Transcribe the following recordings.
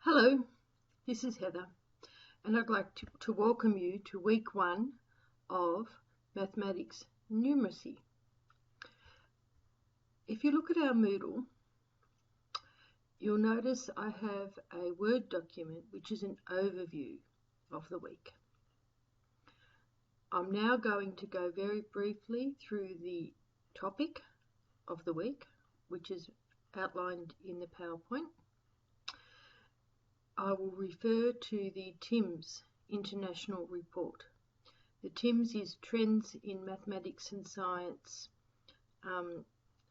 Hello, this is Heather, and I'd like to welcome you to week 1 of Mathematics Numeracy. If you look at our Moodle, you'll notice I have a Word document which is an overview of the week. I'm now going to go very briefly through the topic of the week, which is outlined in the PowerPoint. I will refer to the TIMSS International Report. The TIMSS is Trends in Mathematics and Science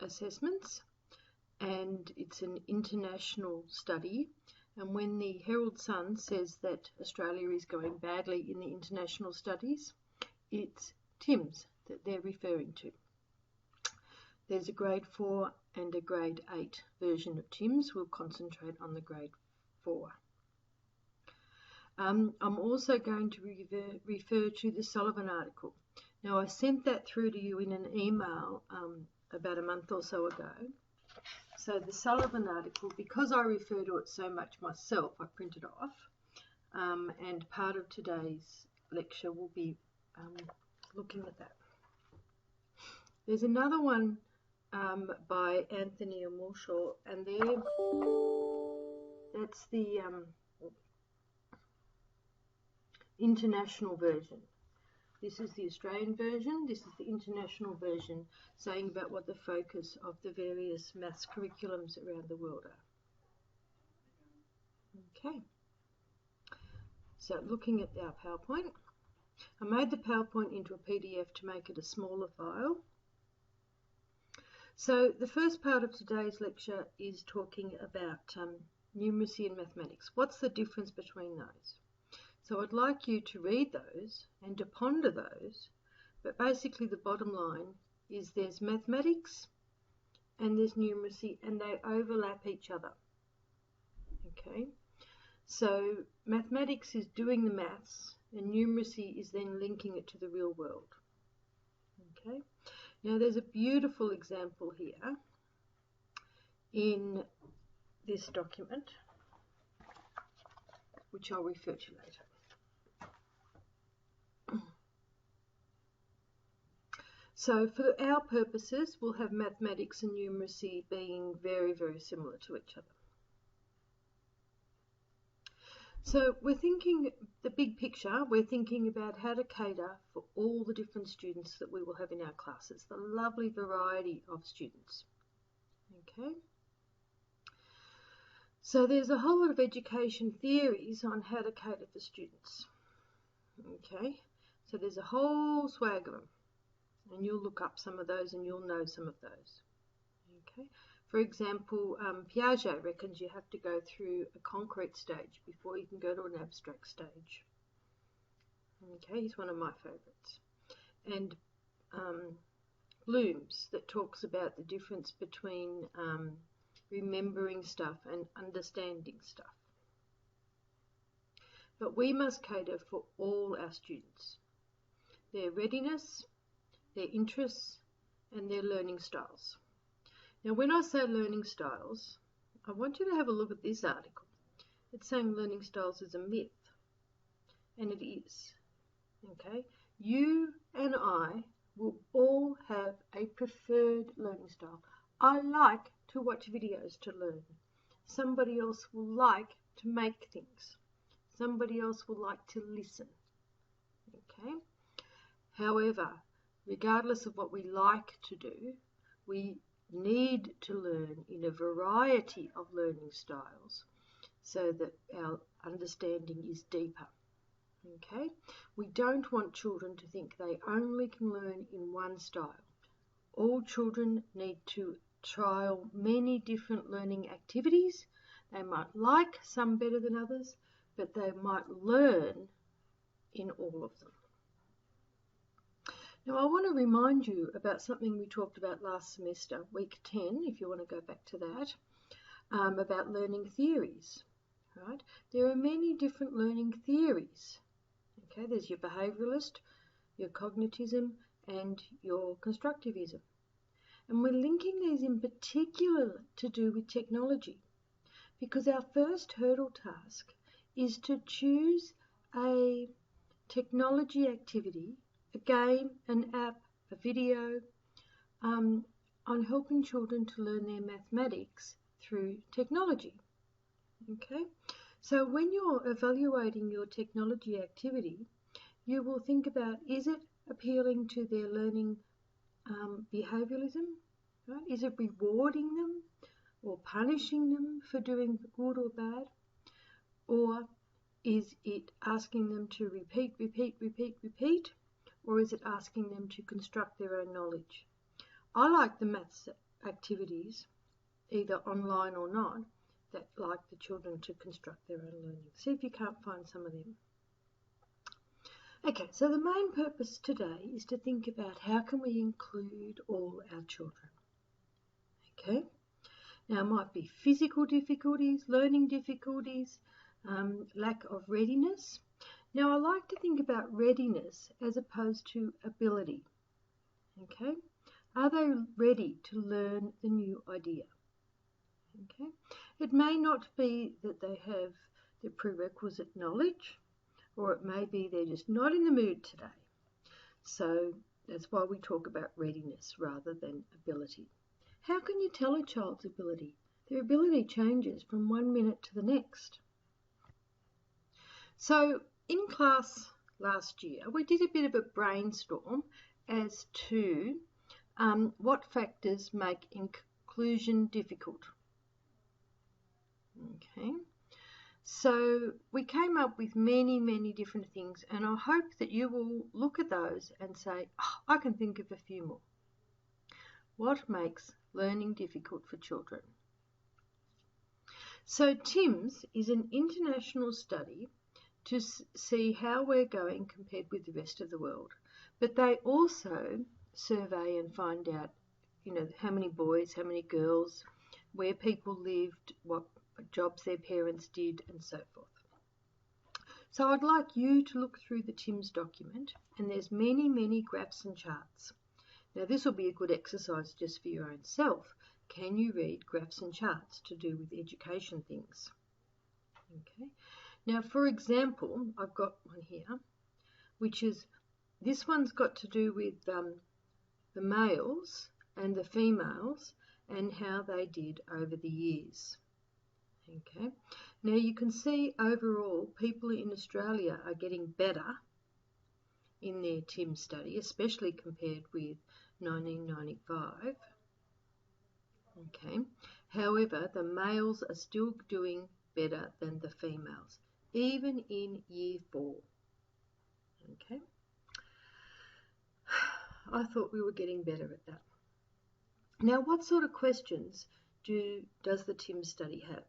Assessments, and it's an international study. And when the Herald Sun says that Australia is going badly in the international studies, it's TIMSS that they're referring to. There's a grade 4 and a grade 8 version of TIMSS. We'll concentrate on the grade 4. I'm also going to refer to the Sullivan article. Now, I sent that through to you in an email about a month or so ago. So the Sullivan article, because I refer to it so much myself, I printed off, and part of today's lecture will be looking at that. There's another one by Anthony and Mulshaw, and that's the international version. This is the Australian version, this is the international version, saying about what the focus of the various maths curriculums around the world are. Okay, so looking at our PowerPoint, I made the PowerPoint into a PDF to make it a smaller file. So the first part of today's lecture is talking about numeracy and mathematics. What's the difference between those? So I'd like you to read those and to ponder those, but basically the bottom line is there's mathematics and there's numeracy, and they overlap each other. Okay, so mathematics is doing the maths and numeracy is then linking it to the real world. Okay, now there's a beautiful example here in this document, which I'll refer to later. So for our purposes, we'll have mathematics and numeracy being very, very similar to each other. So we're thinking the big picture, we're thinking about how to cater for all the different students that we will have in our classes, the lovely variety of students. Okay. So there's a whole lot of education theories on how to cater for students. Okay. So there's a whole swag of them. And you'll look up some of those and you'll know some of those. Okay. For example, Piaget reckons you have to go through a concrete stage before you can go to an abstract stage. Okay, he's one of my favourites. And Bloom's that talks about the difference between remembering stuff and understanding stuff. But we must cater for all our students, their readiness, their interests, and their learning styles. Now, when I say learning styles, I want you to have a look at this article. It's saying learning styles is a myth, and it is. Okay, you and I will all have a preferred learning style. I like to watch videos to learn. Somebody else will like to make things. Somebody else will like to listen. Okay, however, regardless of what we like to do, we need to learn in a variety of learning styles so that our understanding is deeper. Okay? We don't want children to think they only can learn in one style. All children need to trial many different learning activities. They might like some better than others, but they might learn in all of them. Now, I want to remind you about something we talked about last semester, week 10, if you want to go back to that, about learning theories. Right? There are many different learning theories. Okay, there's your behaviouralist, your cognitism, and your constructivism. And we're linking these in particular to do with technology. because our first hurdle task is to choose a technology activity, a game, an app, a video, on helping children to learn their mathematics through technology. Okay, so when you're evaluating your technology activity, you will think about, is it appealing to their learning behavioralism? Right? Is it rewarding them or punishing them for doing good or bad? Or is it asking them to repeat? Or is it asking them to construct their own knowledge? I like the maths activities, either online or not, that like the children to construct their own learning. See if you can't find some of them. Okay, so the main purpose today is to think about how can we include all our children. Okay, now it might be physical difficulties, learning difficulties, lack of readiness. Now I like to think about readiness as opposed to ability. Okay, are they ready to learn the new idea? Okay, it may not be that they have the prerequisite knowledge, or it may be they're just not in the mood today. So that's why we talk about readiness rather than ability. How can you tell a child's ability? Their ability changes from 1 minute to the next. So in class last year, we did a bit of a brainstorm as to what factors make inclusion difficult. Okay, so we came up with many different things, and I hope that you will look at those and say, oh, I can think of a few more. What makes learning difficult for children? So TIMSS is an international study to see how we're going compared with the rest of the world, but they also survey and find out, how many boys, how many girls, where people lived, what jobs their parents did, and so forth. So I'd like you to look through the TIMSS document, and there's many graphs and charts. Now this will be a good exercise just for your own self. Can you read graphs and charts to do with education things? Okay. Now for example, I've got one here, which is, this one's got to do with the males and the females and how they did over the years. Okay, now you can see overall people in Australia are getting better in their TIMSS study, especially compared with 1995. Okay, however, the males are still doing better than the females, even in year 4. Okay, I thought we were getting better at that. Now, what sort of questions does the TIMSS study have?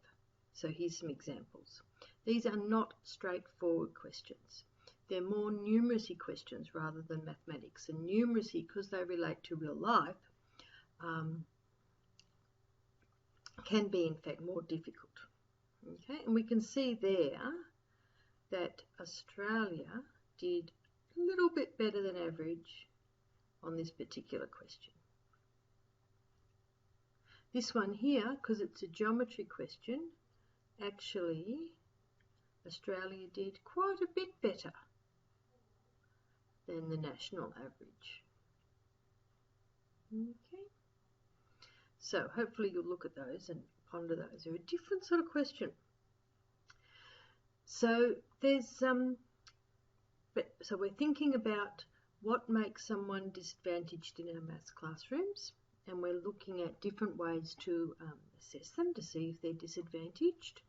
So here's some examples. These are not straightforward questions. They're more numeracy questions rather than mathematics. And numeracy, because they relate to real life, can be in fact more difficult. Okay, and we can see there that Australia did a little bit better than average on this particular question. This one here, because it's a geometry question, actually Australia did quite a bit better than the national average. Okay, so hopefully you'll look at those and ponder those. They're a different sort of question. So there's so we're thinking about what makes someone disadvantaged in our maths classrooms, and we're looking at different ways to assess them to see if they're disadvantaged.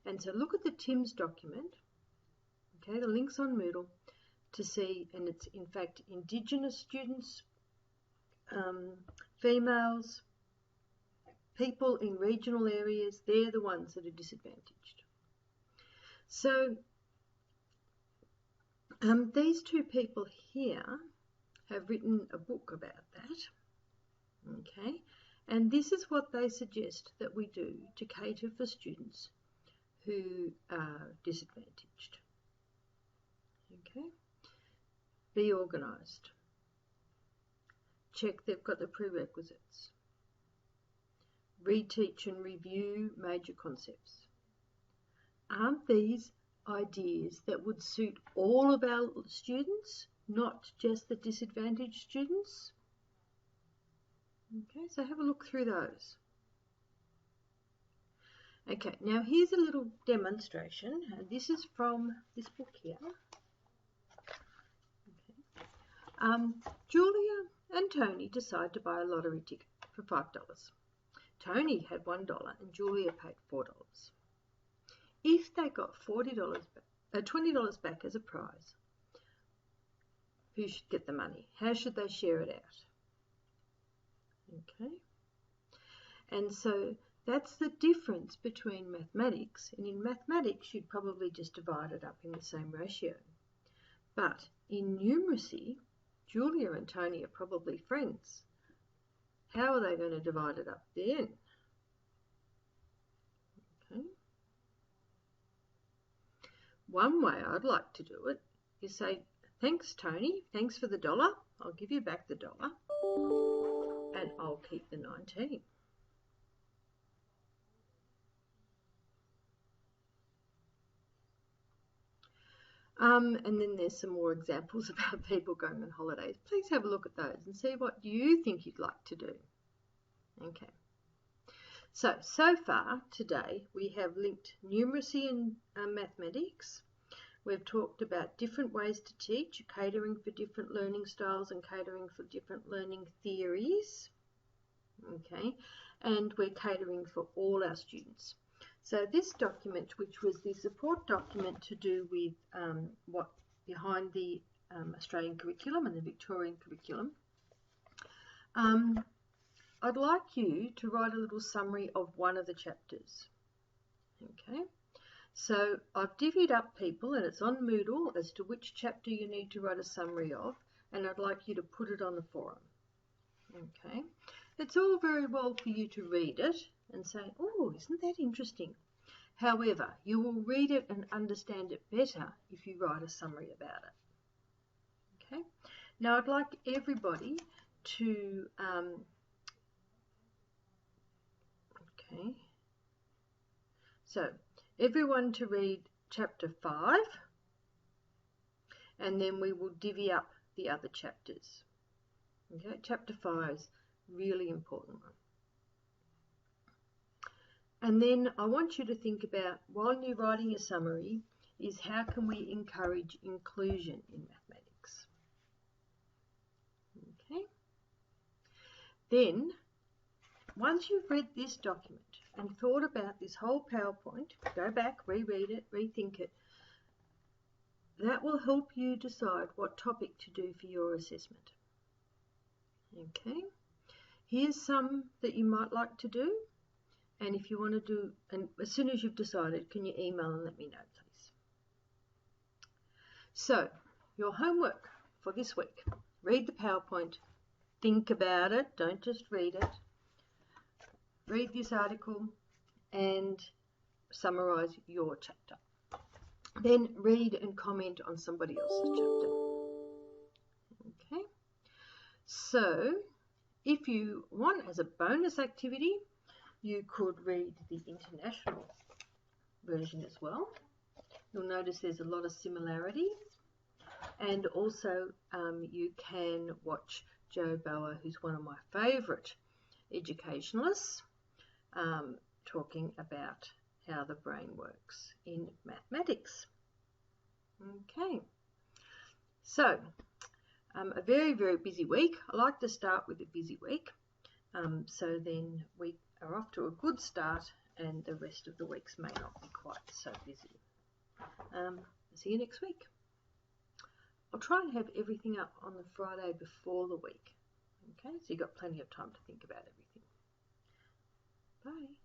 And so look at the TIMSS document, okay, the link's on Moodle, to see, and it's in fact Indigenous students, females, people in regional areas, they're the ones that are disadvantaged. So these two people here have written a book about that, okay, and this is what they suggest that we do to cater for students who are disadvantaged. Okay, be organised. Check they've got the prerequisites. reteach and review major concepts. Aren't these ideas that would suit all of our students, not just the disadvantaged students? Okay, so have a look through those. Okay, now here's a little demonstration. This is from this book here. Okay. Julia and Tony decide to buy a lottery ticket for $5. Tony had $1 and Julia paid $4. If they got $20 back as a prize, who should get the money? How should they share it out? Okay, and so that's the difference between mathematics, and in mathematics you'd probably just divide it up in the same ratio. But in numeracy, Julia and Tony are probably friends. How are they going to divide it up then? Okay. One way I'd like to do it is say, thanks Tony, thanks for the $1, I'll give you back the $1 and I'll keep the 19. And then there's some more examples about people going on holidays. Please have a look at those and see what you think you'd like to do. Okay. So far today we have linked numeracy and mathematics. We've talked about different ways to teach, catering for different learning styles and catering for different learning theories. Okay, and we're catering for all our students. So this document, which was the support document to do with what behind the Australian curriculum and the Victorian curriculum, I'd like you to write a little summary of one of the chapters. Okay, so I've divvied up people and it's on Moodle as to which chapter you need to write a summary of, and I'd like you to put it on the forum. Okay, it's all very well for you to read it and say, oh, isn't that interesting? However, you will read it and understand it better if you write a summary about it. Okay, now I'd like everybody to so everyone to read chapter 5, and then we will divvy up the other chapters. Okay, chapter 5 is really important one. And then I want you to think about, while you're writing a summary, is how can we encourage inclusion in mathematics? Okay. Then, once you've read this document and thought about this whole PowerPoint, go back, reread it, rethink it. That will help you decide what topic to do for your assessment. Okay. Here's some that you might like to do. And if you want to do, and as soon as you've decided, can you email and let me know, please? So, your homework for this week. Read the PowerPoint. Think about it. Don't just read it. Read this article and summarise your chapter. Then read and comment on somebody else's chapter. Okay. So, if you want, as a bonus activity, you could read the international version as well. You'll notice there's a lot of similarities. And also you can watch Joe Bower, who's one of my favourite educationalists, talking about how the brain works in mathematics. Okay, so a very, very busy week. I like to start with a busy week. So then we are off to a good start and the rest of the weeks may not be quite so busy. See you next week. I'll try and have everything up on the Friday before the week. Okay, so you've got plenty of time to think about everything. Bye.